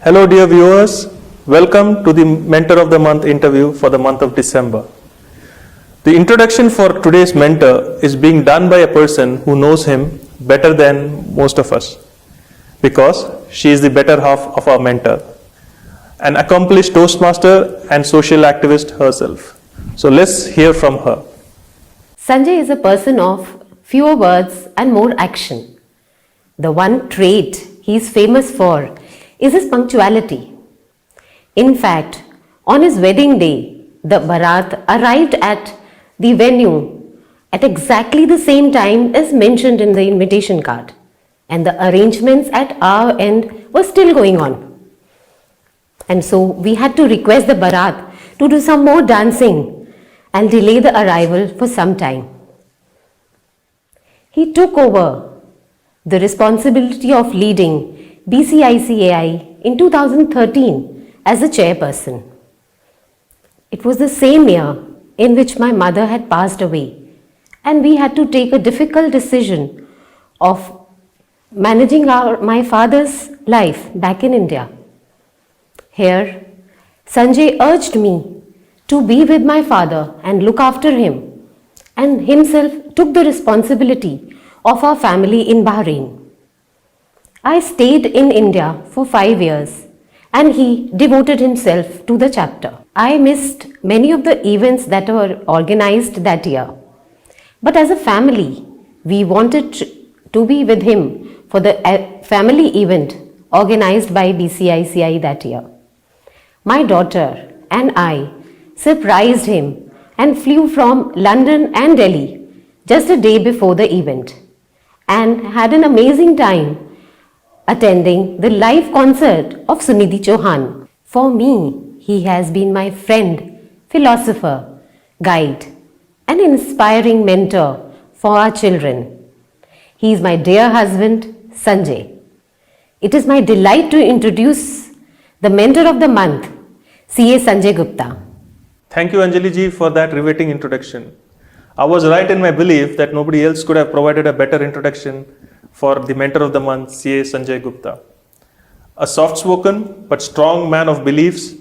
Hello, dear viewers. Welcome to the Mentor of the Month interview for the month of December. The introduction for today's mentor is being done by a person who knows him better than most of us, because she is the better half of our mentor, an accomplished Toastmaster and social activist herself. So let's hear from her. Sanjay is a person of fewer words and more action. The one trait he is famous for is his punctuality. In fact, on his wedding day, the Bharat arrived at the venue at exactly the same time as mentioned in the invitation card, and the arrangements at our end were still going on. And so we had to request the Bharat to do some more dancing and delay the arrival for some time. He took over the responsibility of leading BCICAI in 2013 as the chairperson. It was the same year in which my mother had passed away, and we had to take a difficult decision of managing my father's life back in India. Here, Sanjay urged me to be with my father and look after him, and himself took the responsibility of our family in Bahrain. I stayed in India for 5 years, and he devoted himself to the chapter. I missed many of the events that were organized that year, but as a family, we wanted to be with him for the family event organized by BCICI that year. My daughter and I surprised him and flew from London and Delhi just a day before the event, and had an amazing time attending the live concert of Sunidhi Chauhan. For me, he has been my friend, philosopher, guide, and inspiring mentor for our children. He is my dear husband, Sanjay. It is my delight to introduce the Mentor of the Month, CA Sanjay Gupta. Thank you, Anjali ji, for that riveting introduction. I was right in my belief that nobody else could have provided a better introduction for the Mentor of the Month, CA Sanjay Gupta. A soft-spoken but strong man of beliefs,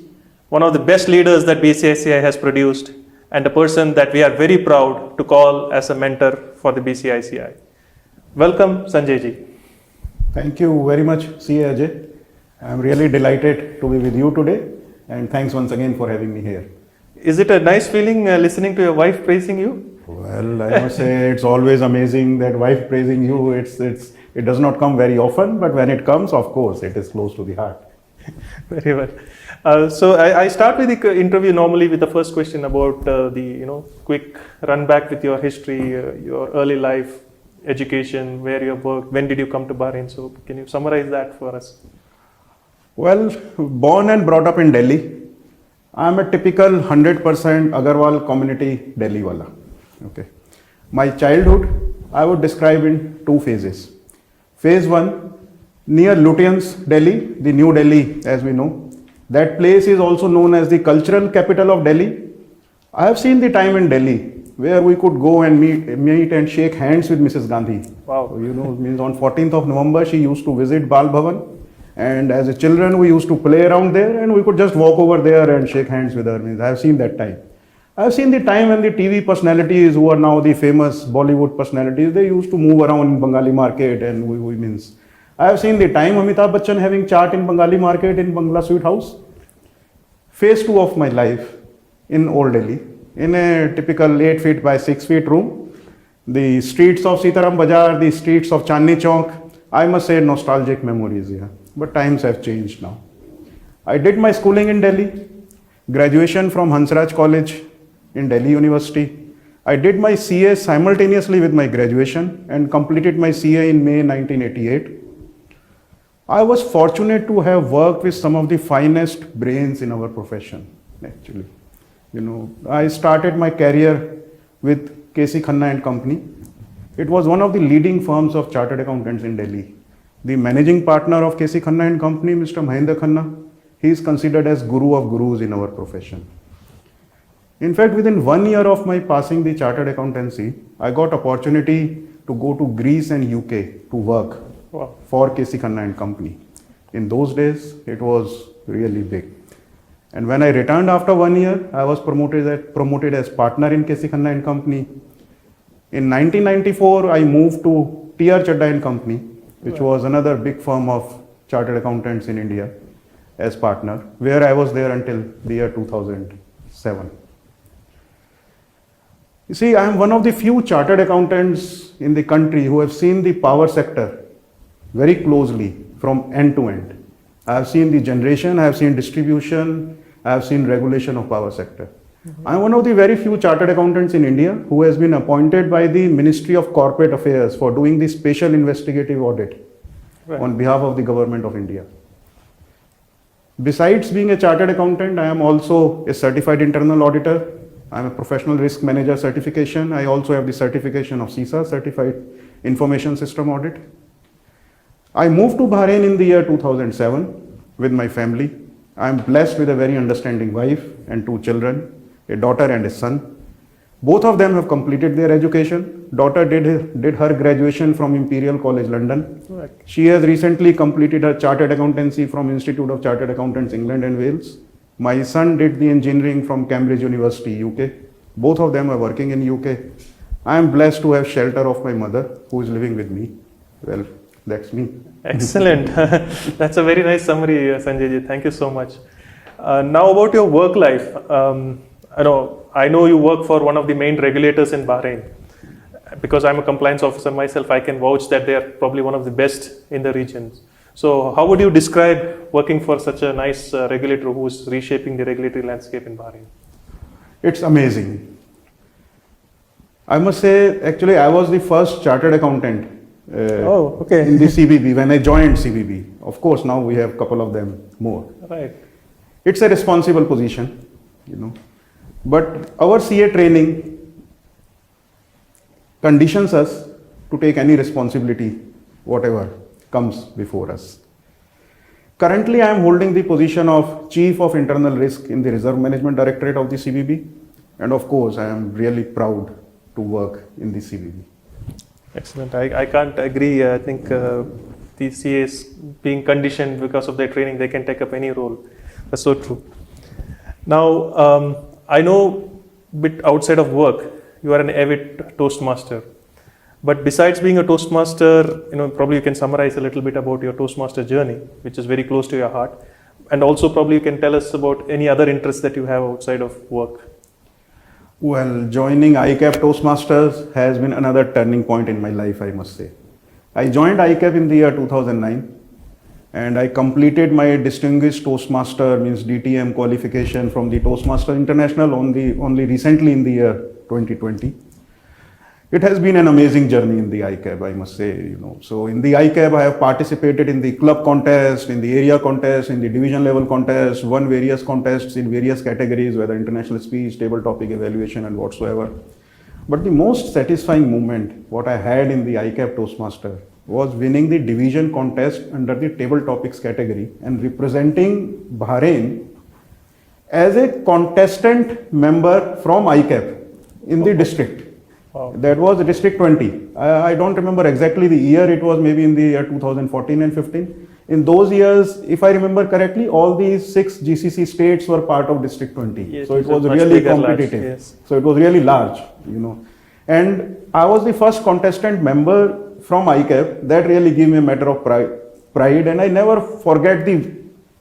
one of the best leaders that BCICI has produced, and a person that we are very proud to call as a mentor for the BCICI. Welcome, Sanjay ji. Thank you very much, CA Ajay. I am really delighted to be with you today, and thanks once again for having me here. Is it a nice feeling listening to your wife praising you? Well, I must say it's always amazing that wife praising you. It does not come very often, but when it comes, of course, it is close to the heart. Very well. So I start with the interview normally with the first question about the quick run back with your history, your early life, education, where you worked, when did you come to Bahrain? So can you summarize that for us? Well, born and brought up in Delhi. I am a typical 100% Agarwal community Delhi wala. Okay. My childhood, I would describe in 2 phases. Phase 1, near Lutyens, Delhi, the New Delhi as we know. That place is also known as the cultural capital of Delhi. I have seen the time in Delhi where we could go and meet and shake hands with Mrs. Gandhi. Wow. So, means on 14th of November, she used to visit Bal Bhavan. And as a children, we used to play around there, and we could just walk over there and shake hands with her. Means I have seen that time. I have seen the time when the TV personalities who are now the famous Bollywood personalities, they used to move around in Bengali market, and we means I have seen the time Amitabh Bachchan having chaat in Bengali market in Bangla Sweet House. Phase 2 of my life in Old Delhi, in a typical 8 feet by 6 feet room, the streets of Sitaram Bazaar, the streets of Chandni Chowk, I must say nostalgic memories here. But times have changed now. I did my schooling in Delhi, graduation from Hansraj College in Delhi University. I did my CA simultaneously with my graduation and completed my CA in May 1988. I was fortunate to have worked with some of the finest brains in our profession, actually. I started my career with KC Khanna and Company. It was one of the leading firms of chartered accountants in Delhi. The managing partner of KC Khanna and Company, Mr. Mahendra Khanna, he is considered as guru of gurus in our profession. In fact, within 1 year of my passing the chartered accountancy, I got opportunity to go to Greece and UK to work for KC Khanna and Company. In those days, it was really big. And when I returned after 1 year, I was promoted as partner in KC Khanna and Company. In 1994, I moved to TR Chadda and Company, which was another big firm of chartered accountants in India, as partner, where I was there until the year 2007. You see, I am one of the few chartered accountants in the country who have seen the power sector very closely from end to end. I have seen the generation, I have seen distribution, I have seen regulation of power sector. I am one of the very few chartered accountants in India who has been appointed by the Ministry of Corporate Affairs for doing the special investigative audit on behalf of the Government of India. Besides being a chartered accountant, I am also a certified internal auditor. I am a professional risk manager certification. I also have the certification of CISA, Certified Information System Audit. I moved to Bahrain in the year 2007 with my family. I am blessed with a very understanding wife and 2 children, a daughter and a son. Both of them have completed their education. Daughter did her graduation from Imperial College London. Right. She has recently completed her chartered accountancy from Institute of Chartered Accountants, England and Wales. My son did the engineering from Cambridge University, UK. Both of them are working in UK. I am blessed to have shelter of my mother who is living with me. Well, that's me. Excellent. That's a very nice summary, Sanjay ji. Thank you so much. Now about your work life. I know you work for one of the main regulators in Bahrain. Because I'm a compliance officer myself, I can vouch that they are probably one of the best in the region. So how would you describe working for such a nice regulator who is reshaping the regulatory landscape in Bahrain? It's amazing. I must say, actually, I was the first chartered accountant in the CBB when I joined CBB. Of course, now we have a couple of them more. Right. It's a responsible position, But our CA training conditions us to take any responsibility, whatever comes before us. Currently, I am holding the position of Chief of Internal Risk in the Reserve Management Directorate of the CBB. And of course, I am really proud to work in the CBB. Excellent. I can't agree. I think the CAs being conditioned because of their training, they can take up any role. That's so true. Now, I know a bit outside of work, you are an avid Toastmaster. But besides being a Toastmaster, probably you can summarize a little bit about your Toastmaster journey, which is very close to your heart. And also probably you can tell us about any other interests that you have outside of work. Well, joining ICAP Toastmasters has been another turning point in my life, I must say. I joined ICAP in the year 2009 and I completed my Distinguished Toastmaster, means DTM qualification from the Toastmaster International only recently in the year 2020. It has been an amazing journey in the ICAP, I must say, So in the ICAP, I have participated in the club contest, in the area contest, in the division level contest, won various contests in various categories, whether international speech, table topic evaluation and whatsoever. But the most satisfying moment, what I had in the ICAP Toastmaster, was winning the division contest under the table topics category and representing Bahrain as a contestant member from ICAP in the district. Wow. That was District 20. I don't remember exactly the year, it was maybe in the year 2014 and 15. In those years, if I remember correctly, all these 6 GCC states were part of District 20. Yes, so it was really competitive. Large, yes. So it was really large, And I was the first contestant member from ICAP. That really gave me a matter of pride. And I never forget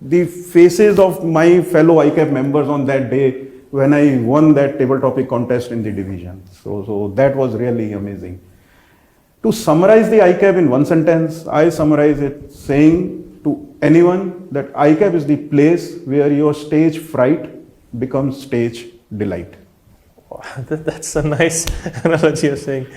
the faces of my fellow ICAP members on that day when I won that table topic contest in the division. So that was really amazing. To summarize the ICAP in one sentence, I summarize it saying to anyone that ICAP is the place where your stage fright becomes stage delight. Wow, that's a nice analogy you're saying.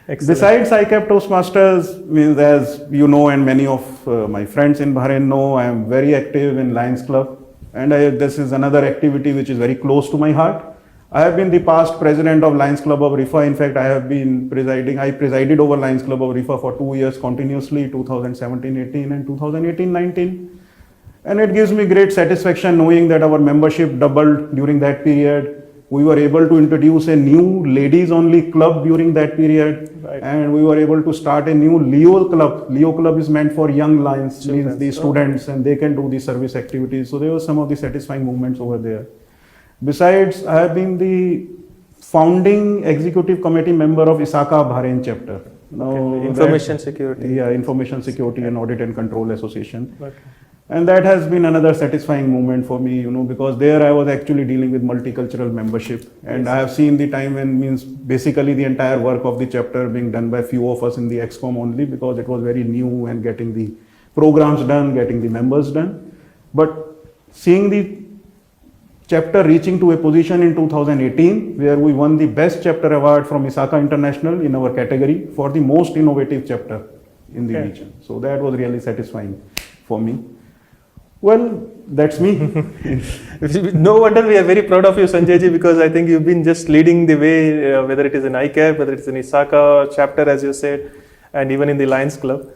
Excellent. Besides ICAP Toastmasters, means as you know and many of my friends in Bahrain know, I am very active in Lions Club. And this is another activity which is very close to my heart. I have been the past president of Lions Club of Rifa. In fact, I presided over Lions Club of Rifa for 2 years continuously, 2017-18 and 2018-19. And it gives me great satisfaction knowing that our membership doubled during that period. We were able to introduce a new ladies only club during that period. Right. And we were able to start a new Leo club. Leo club is meant for young lions, means the students, and they can do the service activities. So there were some of the satisfying moments over there. Besides, I have been the founding executive committee member of ISACA Bahrain chapter. Now, Information security. Yeah, Information Security and Audit and Control Association. Okay. And that has been another satisfying moment for me, because there I was actually dealing with multicultural membership. And I have seen the time when means basically the entire work of the chapter being done by few of us in the EXCOM only, because it was very new and getting the programs done, getting the members done. But seeing the chapter reaching to a position in 2018 where we won the best chapter award from ISACA International in our category for the most innovative chapter in the region. So that was really satisfying for me. Well, that's me. No wonder we are very proud of you, Sanjay ji, because I think you've been just leading the way, whether it is in ICAP, whether it's in ISACA chapter, as you said, and even in the Lions Club.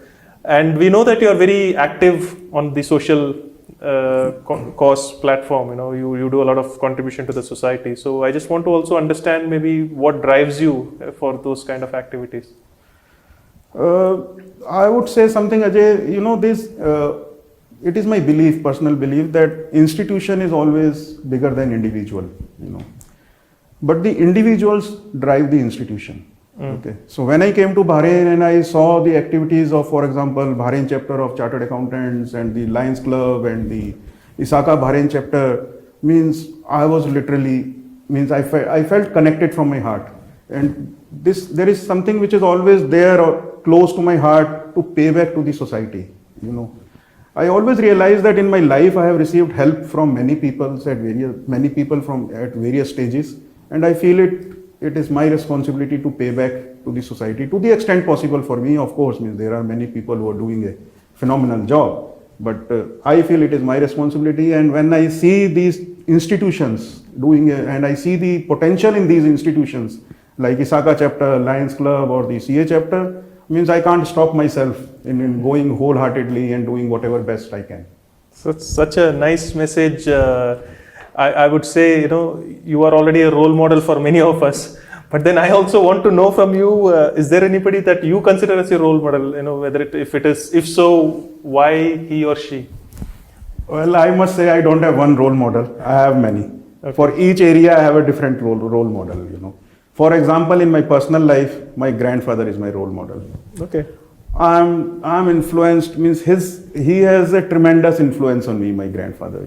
And we know that you are very active on the social cause platform. You do a lot of contribution to the society. So I just want to also understand maybe what drives you for those kind of activities. I would say something, Ajay, it is my belief, personal belief, that institution is always bigger than individual, But the individuals drive the institution. Okay. So when I came to Bahrain and I saw the activities of, for example, Bahrain chapter of Chartered Accountants and the Lions Club and the ISACA Bahrain chapter, means I was literally, I felt connected from my heart. And there is something which is always there or close to my heart to pay back to the society, I always realized that in my life I have received help from many people at various stages, and I feel it is my responsibility to pay back to the society to the extent possible for me. Of course, there are many people who are doing a phenomenal job, but I feel it is my responsibility. And when I see these institutions and I see the potential in these institutions like ISACA chapter, Lions Club, or the CA chapter, I can't stop myself in going wholeheartedly and doing whatever best I can. So such a nice message. I would say, you are already a role model for many of us. But then I also want to know from you, is there anybody that you consider as your role model? If so, why he or she? Well, I must say I don't have one role model. I have many. Okay. For each area, I have a different role model, For example, in my personal life, my grandfather is my role model. Okay. I'm influenced, he has a tremendous influence on me, my grandfather,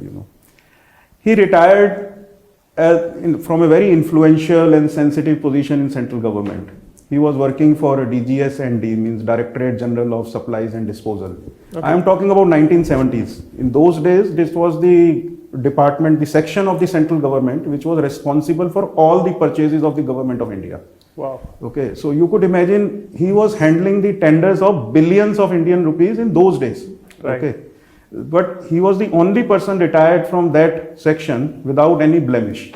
He retired from a very influential and sensitive position in central government. He was working for a DGS&D, Directorate General of Supplies and Disposal. Okay. I am talking about 1970s. In those days, this was the department, the section of the central government which was responsible for all the purchases of the government of India. Wow. Okay, so you could imagine he was handling the tenders of billions of Indian rupees in those days. Right. Okay, but he was the only person retired from that section without any blemish.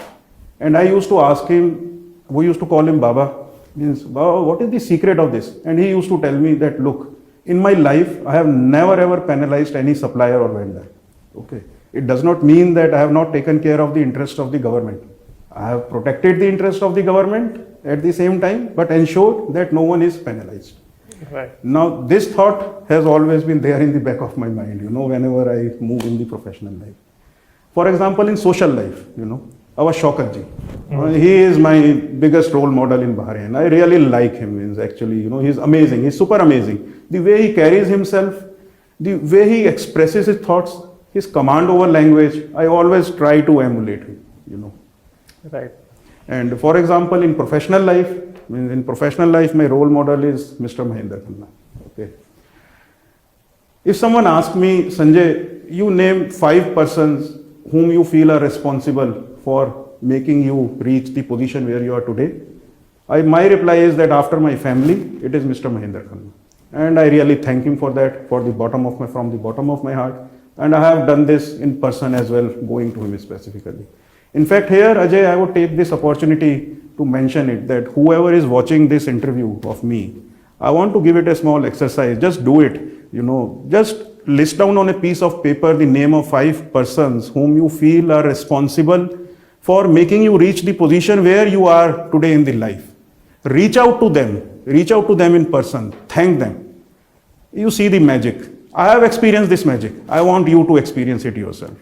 And I used to ask him, we used to call him Baba, Baba, what is the secret of this? And he used to tell me that, look, in my life, I have never ever penalized any supplier or vendor. Okay. It does not mean that I have not taken care of the interest of the government. I have protected the interest of the government at the same time, but ensured that no one is penalized. Right. Now, this thought has always been there in the back of my mind, whenever I move in the professional life. For example, in social life, our Shaukat ji. He is my biggest role model in Bahrain. I really like him. Actually, he's amazing. He's super amazing. The way he carries himself, the way he expresses his thoughts, his command over language, I always try to emulate him, Right. And for example, in professional life, my role model is Mr. Mahendra Khanna. Okay. If someone asks me, Sanjay, you name 5 persons whom you feel are responsible for making you reach the position where you are today, my reply is that after my family, it is Mr. Mahendra Khanna. And I really thank him for that, from the bottom of my heart. And I have done this in person as well, going to him specifically. In fact, here, Ajay, I would take this opportunity to mention it, that whoever is watching this interview of me, I want to give it a small exercise. Just do it, just list down on a piece of paper the name of 5 persons whom you feel are responsible for making you reach the position where you are today in the life. Reach out to them in person, thank them. You see the magic. I have experienced this magic. I want you to experience it yourself.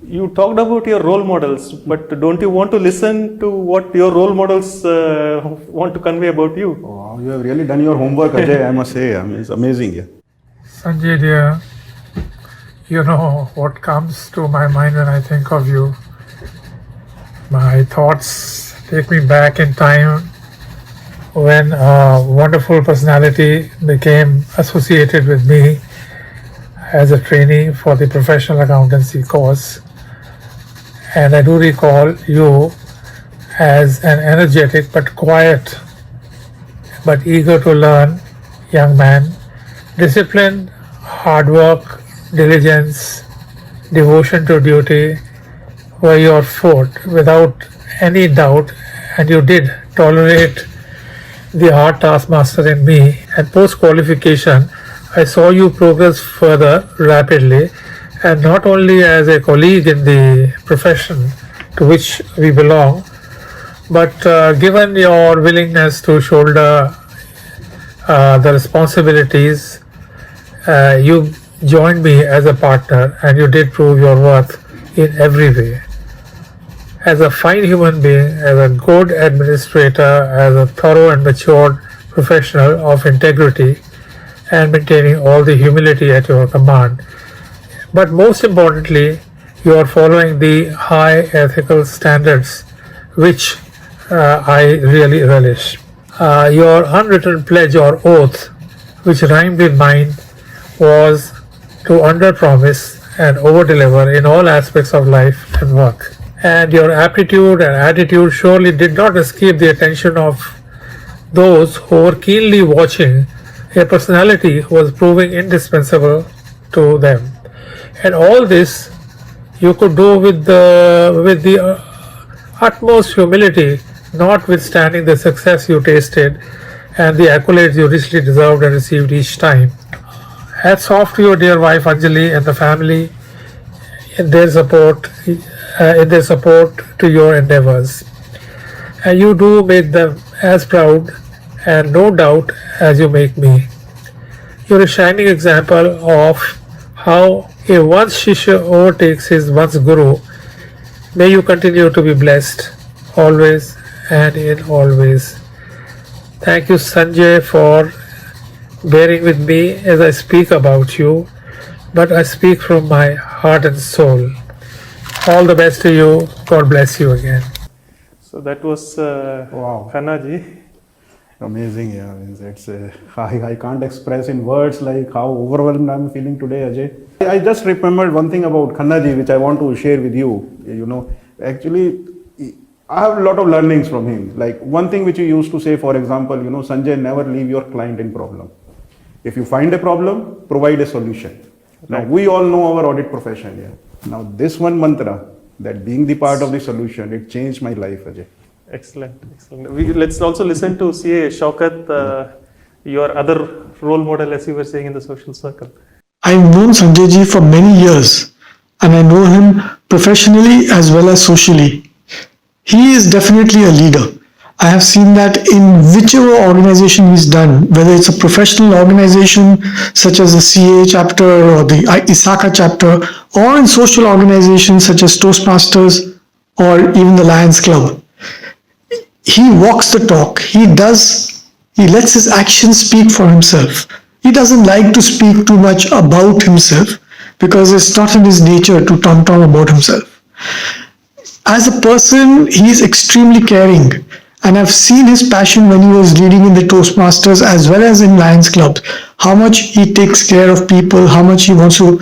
You talked about your role models, but don't you want to listen to what your role models want to convey about you? Wow, you have really done your homework, Ajay, I must say. I mean, it's amazing. Yeah. Sanjay dear, you know what comes to my mind when I think of you. My thoughts take me back in time when a wonderful personality became associated with me as a trainee for the professional accountancy course. And I do recall you as an energetic but quiet but eager to learn young man. Discipline, hard work, diligence, devotion to duty were your forte without any doubt, and you did tolerate the hard taskmaster in me. And post qualification, I saw you progress further rapidly, and not only as a colleague in the profession to which we belong, but given your willingness to shoulder the responsibilities, you joined me as a partner, and you did prove your worth in every way. As a fine human being, as a good administrator, as a thorough and matured professional of integrity, and maintaining all the humility at your command. But most importantly, you are following the high ethical standards which I really relish. Your unwritten pledge or oath, which rhymed with mine, was to under-promise and over-deliver in all aspects of life and work. And your aptitude and attitude surely did not escape the attention of those who were keenly watching a personality who was proving indispensable to them. And all this you could do with the utmost humility, notwithstanding the success you tasted and the accolades you richly deserved and received each time. Hats off to your dear wife Anjali and the family in their support to your endeavors. And you do make them as proud and no doubt as you make me. You're a shining example of how a once Shishya overtakes his once Guru. May you continue to be blessed always and in all ways. Thank you, Sanjay, for bearing with me as I speak about you, but I speak from my heart and soul. All the best to you. God bless you again. So that was Wow. Khanna ji. Amazing, yeah. Means it's I can't express in words like how overwhelmed I'm feeling today, Ajay. I just remembered one thing about Khanna ji which I want to share with you. You know, actually, I have a lot of learnings from him. Like one thing which he used to say, for example, you know, Sanjay, never leave your client in problem. If you find a problem, provide a solution. Now we all know our audit profession, yeah. Now this one mantra, that being the part of the solution, it changed my life, Ajay. Excellent, excellent. Let's also listen to CA Shaukat, your other role model, as you were saying, in the social circle. I've known Sanjay ji for many years, and I know him professionally as well as socially. He is definitely a leader. I have seen that in whichever organization he's done, whether it's a professional organization such as the CA chapter or the ISACA chapter, or in social organizations such as Toastmasters or even the Lions Club. He walks the talk. He lets his actions speak for himself. He doesn't like to speak too much about himself because it's not in his nature to tom-tom about himself. As a person, he is extremely caring. And I've seen his passion when he was leading in the Toastmasters as well as in Lions Club. How much he takes care of people, how much he wants to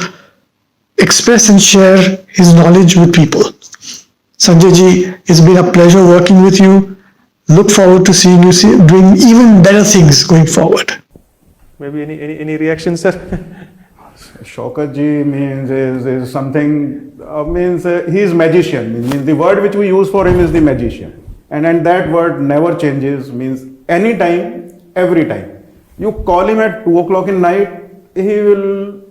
express and share his knowledge with people. Sanjay ji, it's been a pleasure working with you. Look forward to seeing you doing even better things going forward. Maybe any reactions, sir? Shaukat ji means is something, he is magician. Means the word which we use for him is the magician. And that word never changes, means anytime, every time. You call him at 2 o'clock in night, he will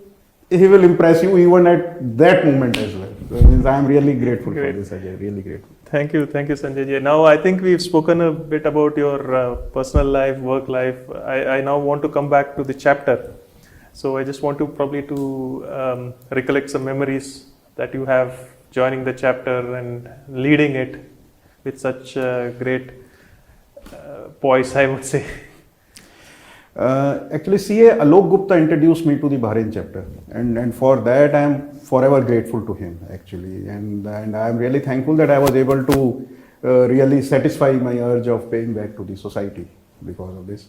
impress you even at that moment as well. means I am really grateful Great. for this, Ajay. Really grateful. Thank you, Sanjay ji. Now I think we've spoken a bit about your personal life, work life. I now want to come back to the chapter. So I just want to probably recollect some memories that you have joining the chapter and leading it with such great poise, I would say. Actually, CA Alok Gupta introduced me to the Bahrain chapter, and for that I am forever grateful to him, actually, and I am really thankful that I was able to really satisfy my urge of paying back to the society because of this.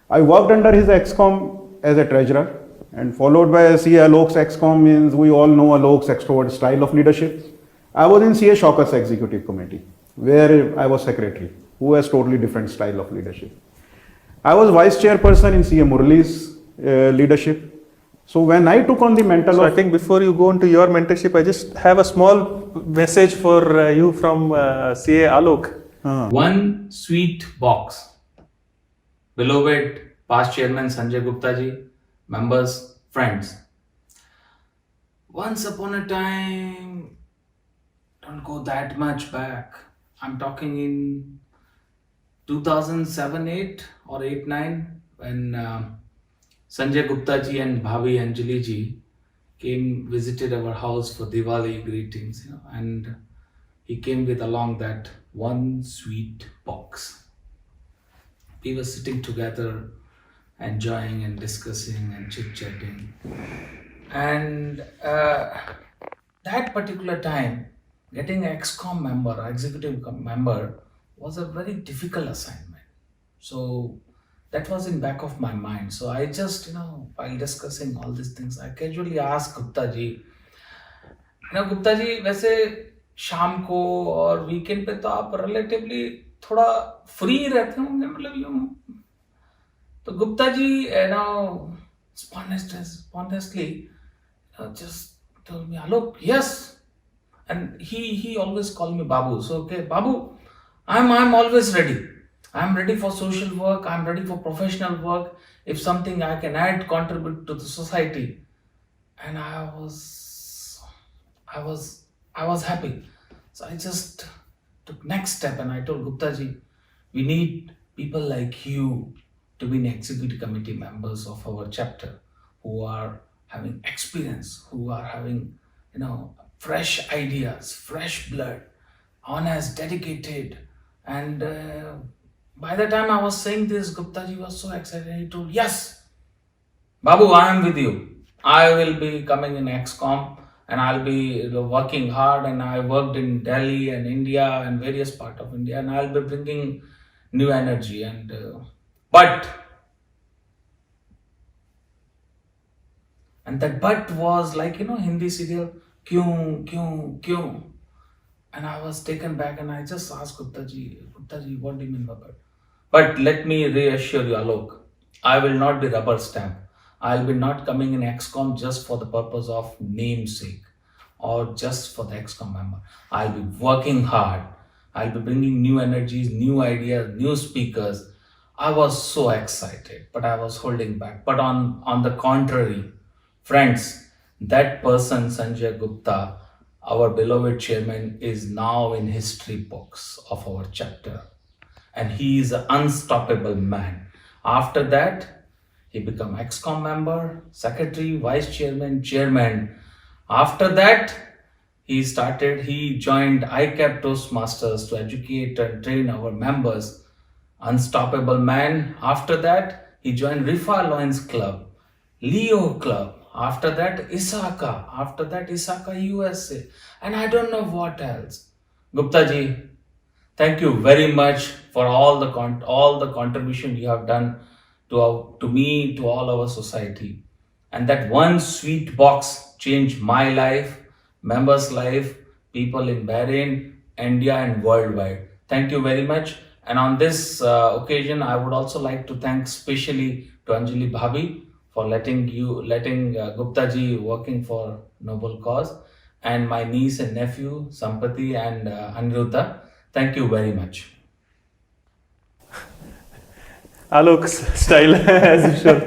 I worked under his excom as a treasurer, and followed by CA Alok's excom means we all know Alok's extrovert style of leadership. I was in CA Shaucat's executive committee, where I was secretary, who has totally different style of leadership. I was vice chairperson in CA Murali's leadership. So when I took on the mantle So I of... think before you go into your mentorship, I just have a small message for you from CA Alok. One sweet box. Beloved past chairman Sanjay Gupta ji, members, friends. Once upon a time, don't go that much back. I'm talking in 2007-8 or 8-9 when Sanjay Gupta ji and Bhabi Anjali ji visited our house for Diwali greetings, and he came with along that one sweet box. We were sitting together, enjoying and discussing and chit-chatting. And that particular time, getting an ExCom member, executive member, was a very difficult assignment. So that was in back of my mind. So I just, while discussing all these things, I casually asked Gupta ji, Gupta ji, वैसे शाम को और weekend पे तो आप relatively थोड़ा free रहते होंगे, मतलब यूं. तो Gupta ji, spontaneously, just told me, Alok, yes. And he always called me Babu. So, okay, Babu, I'm always ready. I'm ready for social work. I'm ready for professional work. If something I can add, contribute to the society. And I was happy. So I just took next step and I told Gupta ji, we need people like you to be executive committee members of our chapter who are having experience, who are having, fresh ideas, fresh blood, honest, dedicated. And by the time I was saying this, Gupta ji was so excited. He told, yes, Babu, I am with you. I will be coming in ExCom and I'll be working hard. And I worked in Delhi and India and various parts of India, and I'll be bringing new energy. And that was like, Hindi serial, Kyun. And I was taken back and I just asked Gupta ji, what do you mean by that? But let me reassure you, Alok, I will not be rubber stamp. I'll be not coming in ExCom just for the purpose of namesake or just for the ExCom member. I'll be working hard. I'll be bringing new energies, new ideas, new speakers. I was so excited, but I was holding back. But on the contrary, friends, that person, Sanjay Gupta, our beloved chairman, is now in history books of our chapter. And he is an unstoppable man. After that, he became ExCom member, secretary, vice chairman, chairman. After that, he joined ICAP Toastmasters to educate and train our members. Unstoppable man. After that, he joined Rifa Lions Club, Leo Club. After that, ISACA. After that, ISACA USA. And I don't know what else. Gupta ji, thank you very much for all the contribution you have done to me, to all our society. And that one sweet box changed my life, members' life, people in Bahrain, India and worldwide. Thank you very much. And on this occasion, I would also like to thank specially to Anjali Bhabi for letting Gupta ji working for noble cause, and my niece and nephew Sampati and Aniruddha. Thank you very much. Alok's style, as usual.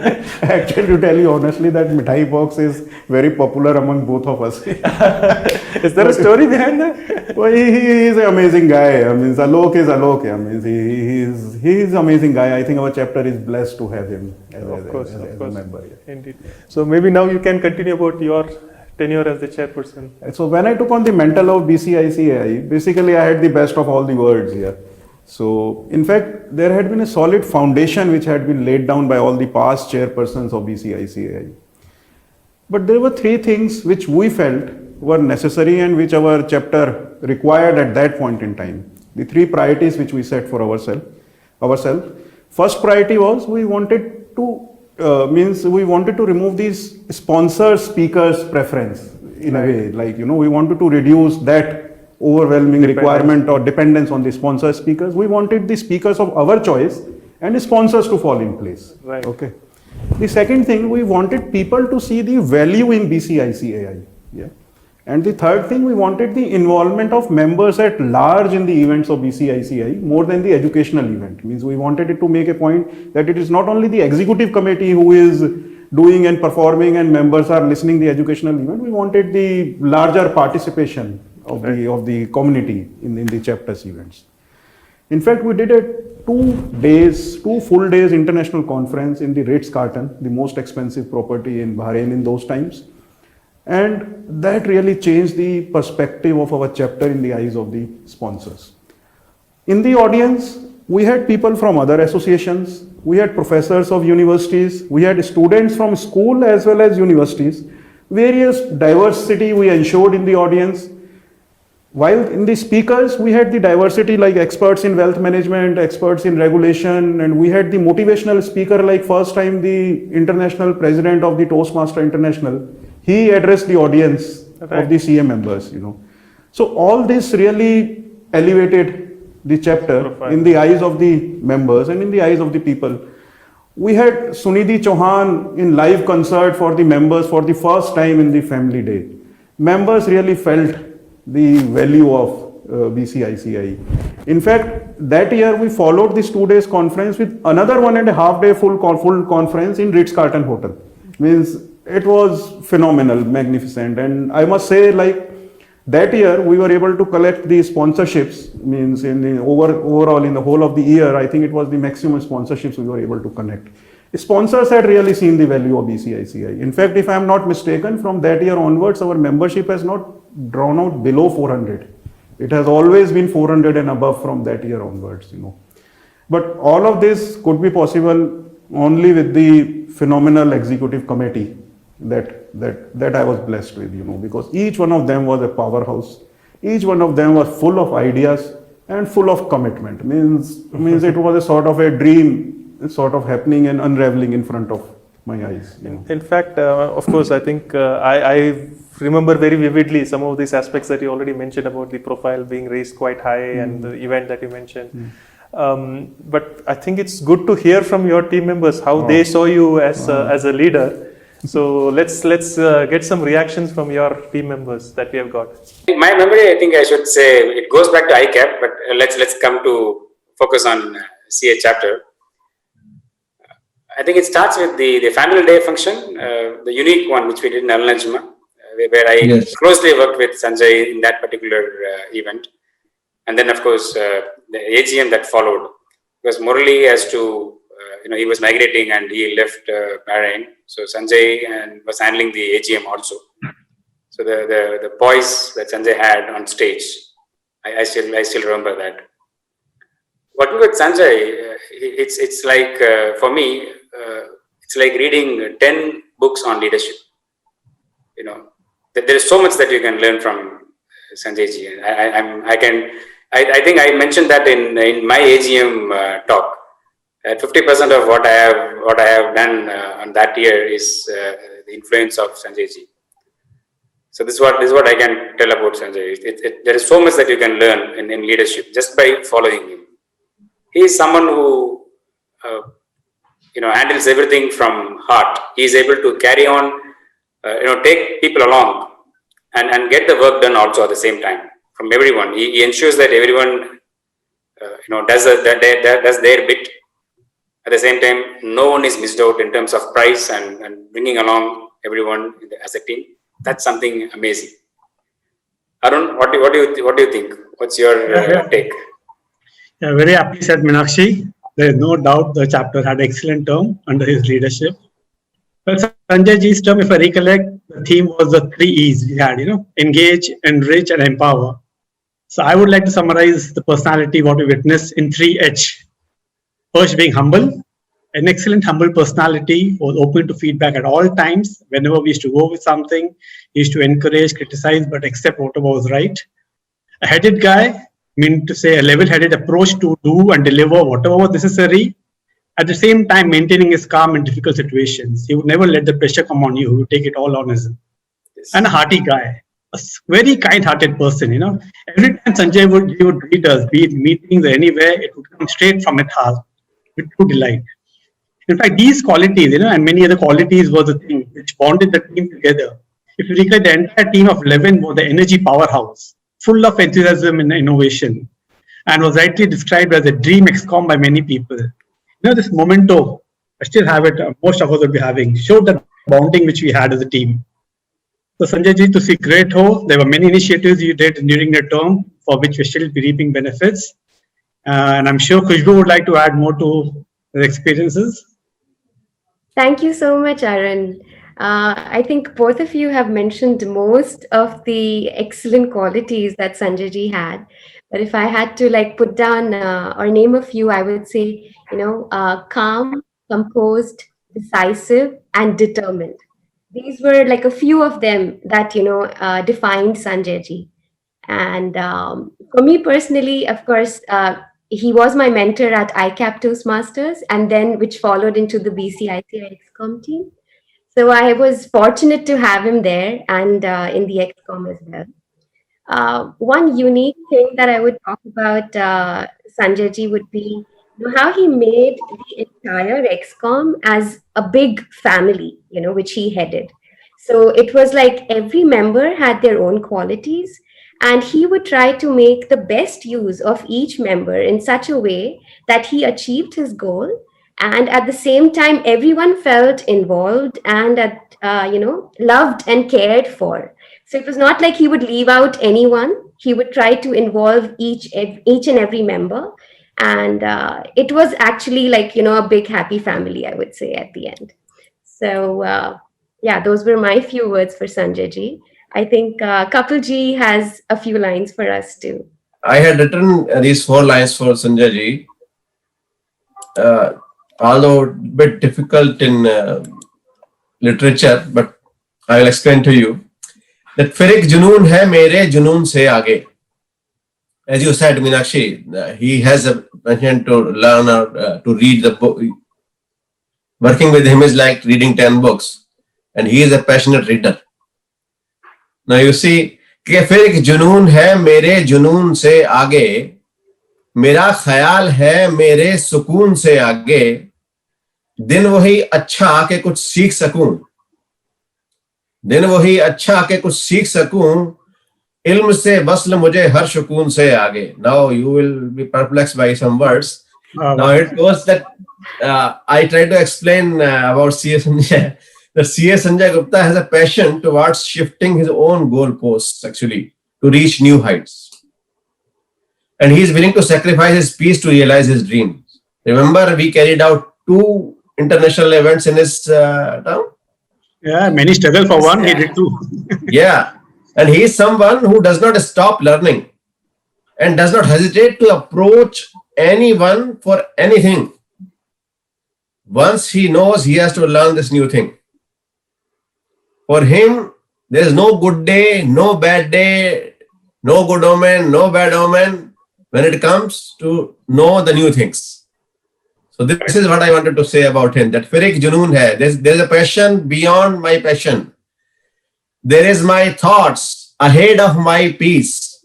Actually, to tell you honestly, that mithai box is very popular among both of us. Is there a story behind that? Well, he is an amazing guy. I mean, Alok is Alok. I mean, he is amazing guy. I think our chapter is blessed to have him as, Of course, as of a course. member. Yeah. Indeed. So maybe now you can continue about your tenure as the chairperson. So when I took on the mantle of BCICAI, basically I had the best of all the worlds here. So in fact, there had been a solid foundation which had been laid down by all the past chairpersons of BCICAI. But there were three things which we felt were necessary and which our chapter required at that point in time. The three priorities which we set for ourselves. First priority was we wanted to remove these sponsor speakers preference in a way, like we wanted to reduce that overwhelming requirement or dependence on the sponsor speakers. We wanted the speakers of our choice and the sponsors to fall in place. Right. Okay. The second thing, we wanted people to see the value in BCICAI. Yeah. And the third thing, we wanted the involvement of members at large in the events of BCICAI more than the educational event. Means we wanted it to make a point that it is not only the executive committee who is doing and performing and members are listening the educational event. We wanted the larger participation of the community in the chapters events. In fact, we did a 2 full days international conference in the Ritz-Carlton, the most expensive property in Bahrain in those times. And that really changed the perspective of our chapter in the eyes of the sponsors. In the audience, we had people from other associations, we had professors of universities, we had students from school as well as universities. Various diversity we ensured in the audience. While in the speakers, we had the diversity like experts in wealth management, experts in regulation, and we had the motivational speaker like first time the international president of the Toastmaster International. He addressed the audience of the CA members, So all this really elevated the chapter in the eyes of the members and in the eyes of the people. We had Sunidhi Chauhan in live concert for the members for the first time in the family day. Members really felt the value of BCICAI. In fact, that year we followed this 2 days conference with another 1.5 day full conference in Ritz-Carlton Hotel. Means it was phenomenal, magnificent. And I must say, like that year we were able to collect the sponsorships. Means in the overall in the whole of the year, I think it was the maximum sponsorships we were able to connect. Sponsors had really seen the value of BCICAI. In fact, if I am not mistaken, from that year onwards, our membership has not drawn out below 400. It has always been 400 and above from that year onwards, But all of this could be possible only with the phenomenal executive committee that I was blessed with, because each one of them was a powerhouse. Each one of them was full of ideas and full of commitment. Means it was a sort of a dream sort of happening and unraveling in front of my eyes. In fact, of course, I think I remember very vividly some of these aspects that you already mentioned about the profile being raised quite high and the event that you mentioned. But I think it's good to hear from your team members how they saw you as a leader. So let's get some reactions from your team members that we have got. My memory, I think I should say, it goes back to ICAP, but let's come to focus on CA chapter. I think it starts with the family day function, the unique one which we did in Al Najma, where I closely worked with Sanjay in that particular event. And then, of course, the AGM that followed, because Murali has to, he was migrating and he left Bahrain. So Sanjay was handling the AGM also. So the poise that Sanjay had on stage, I still remember that. Working with Sanjay, it's like for me, it's like reading 10 books on leadership. There is so much that you can learn from Sanjay ji. I think I mentioned that in my AGM talk. 50% of what I have done on that year is the influence of Sanjay ji. So this is what I can tell about Sanjay. There is so much that you can learn in leadership just by following him. He is someone who handles everything from heart. He is able to carry on, take people along and get the work done also at the same time from everyone. He ensures that everyone, does their bit. At the same time, no one is missed out in terms of price and bringing along everyone as a team. That's something amazing. Arun, what do you think? What's your take? Yeah, very aptly said, Meenakshi. There is no doubt the chapter had excellent term under his leadership. Well, Sanjay Ji's term, if I recollect, the theme was the 3 E's we had, engage, enrich, and empower. So I would like to summarize the personality, what we witnessed in 3H. First being humble. An excellent humble personality, was open to feedback at all times. Whenever we used to go with something, he used to encourage, criticize, but accept whatever was right. A headed guy, mean to say a level-headed approach to do and deliver whatever was necessary. At the same time, maintaining his calm in difficult situations. He would never let the pressure come on you. He would take it all on his own. Yes. And a hearty guy, a very kind-hearted person. Every time Sanjay would greet us, be it meetings or anywhere, it would come straight from his heart with true delight. In fact, these qualities, and many other qualities were the thing which bonded the team together. If you recall, the entire team of 11 was the energy powerhouse, full of enthusiasm and innovation, and was rightly described as a dream XCOM by many people. This memento, I still have it, most of us will be having, showed the bonding which we had as a team. So Sanjay Ji, to see great hope, there were many initiatives you did during your term for which we still be reaping benefits. And I'm sure Khushbu would like to add more to the experiences. Thank you so much, Arun. I think both of you have mentioned most of the excellent qualities that Sanjay Ji had. But if I had to put down or name a few, I would say, calm, composed, decisive, and determined. These were a few of them that, defined Sanjay Ji. And for me personally, of course, he was my mentor at ICAP Toastmasters, and then which followed into the BCICI XCOM team. So I was fortunate to have him there and in the XCOM as well. One unique thing that I would talk about Sanjay Ji would be how he made the entire XCOM as a big family, which he headed. So it was like every member had their own qualities, and he would try to make the best use of each member in such a way that he achieved his goal. And at the same time, everyone felt involved and, loved and cared for. So it was not like he would leave out anyone. He would try to involve each and every member. And it was actually a big happy family, I would say, at the end. So, those were my few words for Sanjay Ji. I think Kapil Ji has a few lines for us too. I had written these 4 lines for Sanjay Ji. Although a bit difficult in literature, but I will explain to you that फिर एक जुनून है मेरे जुनून से आगे. As you said, Meenakshi, he has a passion to learn or to read the book. Working with him is like reading 10 books, and he is a passionate reader. Now you see, कि फिर एक जुनून है मेरे जुनून से आगे, मेरा ख्याल है मेरे सुकून से आगे, दिन वही अच्छा आके कुछ सीख सकूं, दिन वही अच्छा आके कुछ सीख सकूं, इल्म से वस्ल मुझे हर शुकून से आगे. Now you will be perplexed by some words. Now it goes that I try to explain about C.A. Sanjay. The C.A. Sanjay Gupta has a passion towards shifting his own goalposts actually to reach new heights. And he is willing to sacrifice his peace to realize his dreams. Remember, we carried out 2 international events in his town? Yeah, many struggle for one, he did 2. Yeah. And he is someone who does not stop learning and does not hesitate to approach anyone for anything. Once he knows he has to learn this new thing. For him, there is no good day, no bad day, no good omen, no bad omen when it comes to know the new things. So this is what I wanted to say about him, that फिर एक जुनून है, there's a passion beyond my passion. There is my thoughts ahead of my peace.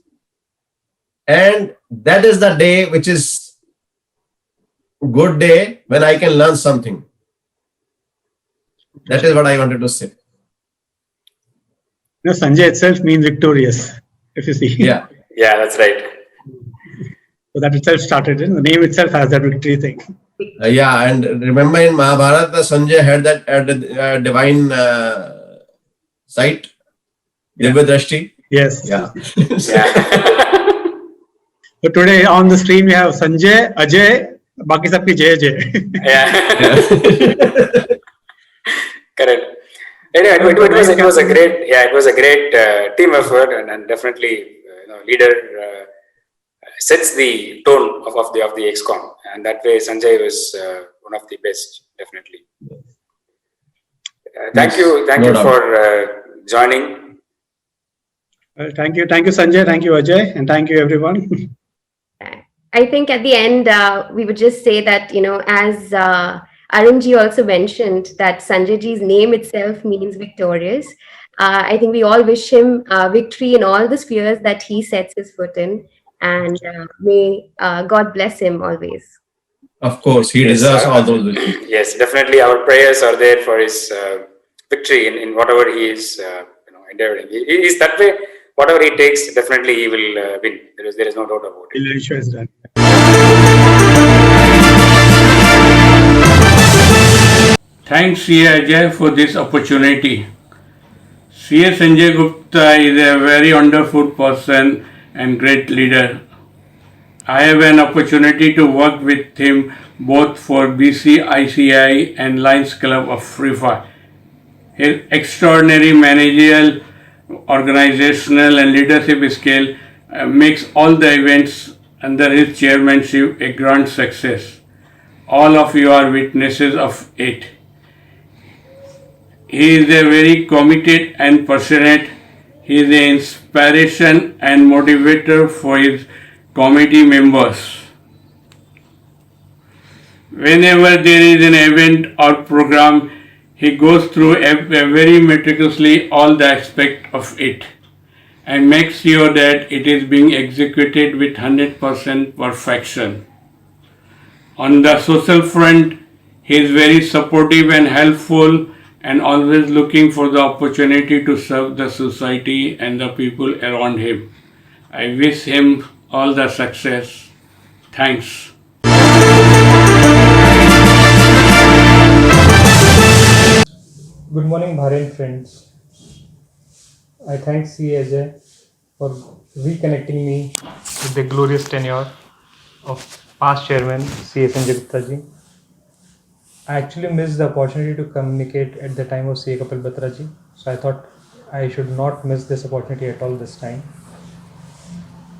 And that is the day which is good day when I can learn something. That is what I wanted to say. Sanjay itself means victorious, if you see. Yeah. Yeah, that's right. So that itself started in the name itself has that victory thing. Yeah, and remember in Mahabharata, Sanjay had that divine sight, Divya Drashti. Yes. Yeah. Yeah. So today on the stream we have Sanjay, Ajay, बाकी सबकी जय जय. Yeah. Correct. Anyway, it was a great, it was a great team effort, and definitely, leader sets the tone of the XCOM, and that way Sanjay was one of the best, definitely. Thank Yes, you no doubt. for joining. Well, thank you Sanjay, thank you Ajay, and thank you everyone. I think at the end, we would just say that, as Arunji also mentioned, that Sanjayji's name itself means victorious. I think we all wish him victory in all the spheres that he sets his foot in. And may God bless him always. Of course, he Yes, deserves all those wishes. Yes, definitely. Our prayers are there for his victory in whatever he is, endeavoring. He is that way. Whatever he takes, definitely he will win. There is no doubt about it. We'll ensure it's done. Thanks CA Ajay for this opportunity. CA Sanjay Gupta is a very wonderful person and great leader. I have an opportunity to work with him both for BCICI and Lions Club of FIFA. His extraordinary managerial, organizational and leadership skill makes all the events under his chairmanship a grand success. All of you are witnesses of it. He is a very committed and passionate. He is an inspiration and motivator for his committee members. Whenever there is an event or program, he goes through very meticulously all the aspects of it and makes sure that it is being executed with 100% perfection. On the social front, he is very supportive and helpful and always looking for the opportunity to serve the society and the people around him. I wish him all the success. Thanks. Good morning, Bharen friends. I thank CA Ajay for reconnecting me with the glorious tenure of past chairman CA Sanjay Gupta ji. I actually missed the opportunity to communicate at the time of CA Kapil Batra ji, so I thought I should not miss this opportunity at all this time.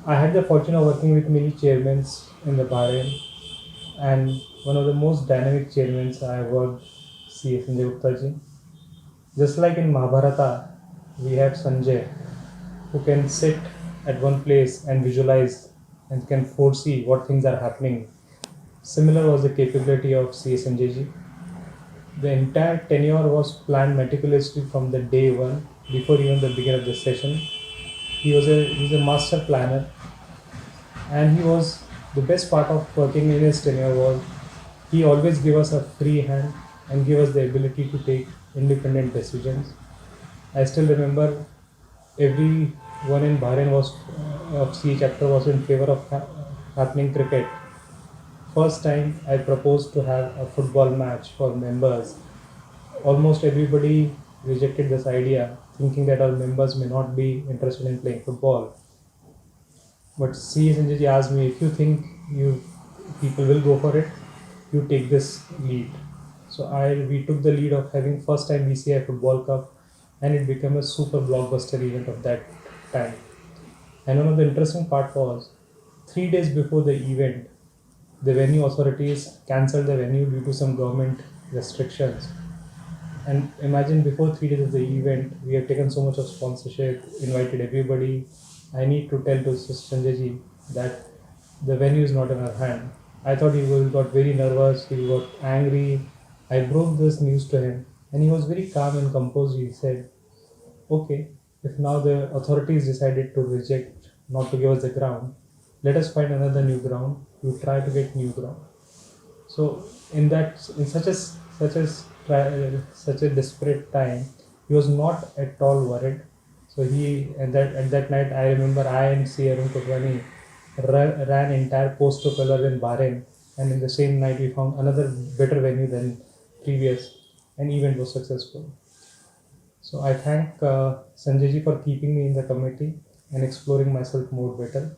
I had the fortune of working with many chairmen in the Bahrain, and one of the most dynamic chairmen I have worked, CA Sanjay Gupta ji. Just like in Mahabharata, we have Sanjay, who can sit at one place and visualize and can foresee what things are happening. Similar was the capability of CA Sanjay ji. The entire tenure was planned meticulously from the day one, before even the beginning of the session. He's a master planner, and he was the best part of working in his tenure was he always gave us a free hand and gave us the ability to take independent decisions. I still remember everyone in Bahrain was of CA chapter was in favor of happening cricket. First time I proposed to have a football match for members. Almost everybody rejected this idea, thinking that our members may not be interested in playing football. But CA Sanjay ji asked me, if you think people will go for it, you take this lead. So we took the lead of having first time BCI Football Cup, and it became a super blockbuster event of that time. And one of the interesting part was 3 days before the event, the venue authorities cancelled the venue due to some government restrictions. And imagine, before 3 days of the event, we have taken so much of sponsorship, invited everybody. I need to tell to Sanjay ji that the venue is not in our hand. I thought he got very nervous, he got angry. I broke this news to him, and he was very calm and composed. He said, okay, if now the authorities decided to reject, not to give us the ground, let us find another new ground. We try to get new ground. So in such a desperate time, he was not at all worried. So at that night, I remember I and C. Arun Kotwani ran entire post color in Bahrain and in the same night we found another better venue than previous, and event was successful. So I thank Sanjay ji for keeping me in the committee and exploring myself more better,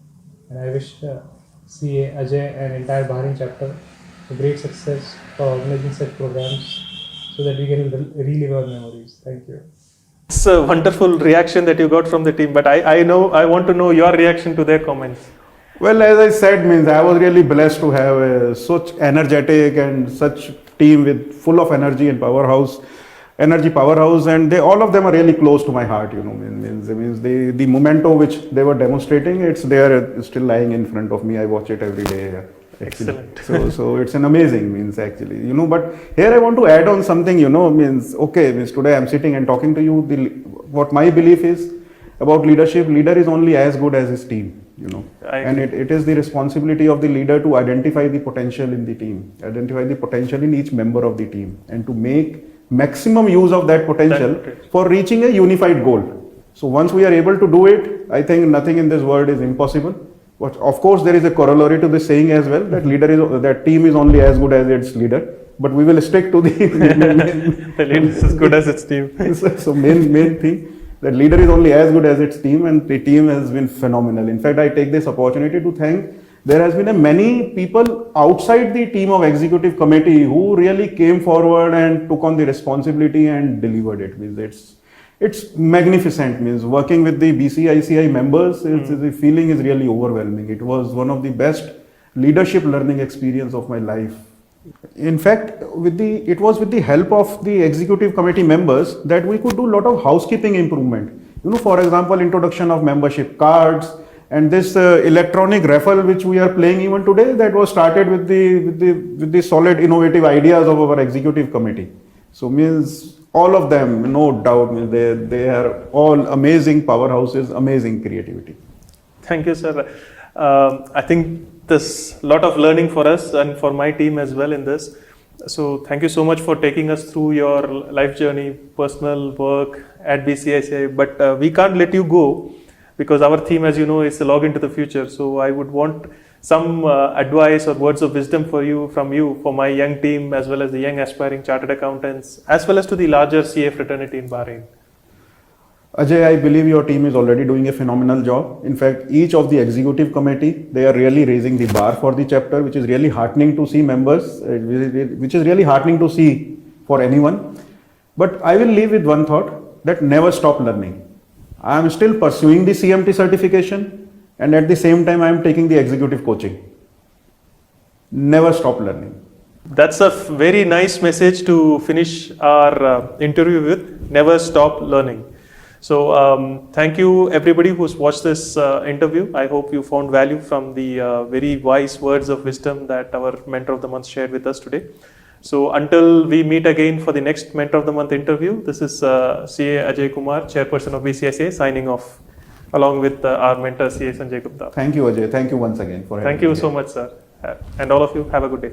and I wish CA Ajay and entire Bahrain chapter a great success for organizing such programs so that we can relive our memories. Thank you. It's a wonderful reaction that you got from the team, but I want to know your reaction to their comments. Well, as I said, means I was really blessed to have such energetic and such team with full of energy and powerhouse, and they all of them are really close to my heart. You know, means the memento which they were demonstrating, it's there, still lying in front of me. I watch it every day. Actually. Excellent. So it's an amazing means actually, you know. But here I want to add on something. You know, means okay, means today I'm sitting and talking to you. What my belief is about leadership: leader is only as good as his team. You know, and it is the responsibility of the leader to identify the potential in the team, identify the potential in each member of the team, and to make maximum use of that potential for reaching a unified goal. So once we are able to do it, I think nothing in this world is impossible. But of course, there is a corollary to this saying as well, that team is only as good as its leader. But we will stick to the the leader is as good as its team. So main thing, that leader is only as good as its team, and the team has been phenomenal. In fact, I take this opportunity to thank, there has been many people outside the team of executive committee who really came forward and took on the responsibility and delivered it. It's magnificent. Means working with the BCICI members, the feeling is really overwhelming. It was one of the best leadership learning experience of my life. In fact, it was with the help of the executive committee members that we could do a lot of housekeeping improvement. You know, for example, introduction of membership cards and this electronic raffle which we are playing even today, that was started with the solid innovative ideas of our executive committee. So means all of them, no doubt, they are all amazing powerhouses, amazing creativity. Thank you, sir. I think there's a lot of learning for us and for my team as well in this. So thank you so much for taking us through your life journey, personal work at BCICI. But we can't let you go because our theme, as you know, is a log into the future. So I would want some advice or words of wisdom from you for my young team, as well as the young aspiring chartered accountants, as well as to the larger CA fraternity in Bahrain. Ajay, I believe your team is already doing a phenomenal job. In fact, each of the executive committee, they are really raising the bar for the chapter, which is really heartening to see members, which is really heartening to see for anyone. But I will leave with one thought, that never stop learning. I am still pursuing the CMT certification, and at the same time I am taking the executive coaching. Never stop learning. That's a very nice message to finish our interview with. Never stop learning. So thank you everybody who's watched this interview. I hope you found value from the very wise words of wisdom that our Mentor of the Month shared with us today. So until we meet again for the next Mentor of the Month interview, this is CA Ajay Kumar, Chairperson of BCICI, signing off along with our mentor CA Sanjay Gupta. Thank you, Ajay. Thank you once again for having me. Thank you so much, sir. And all of you, have a good day.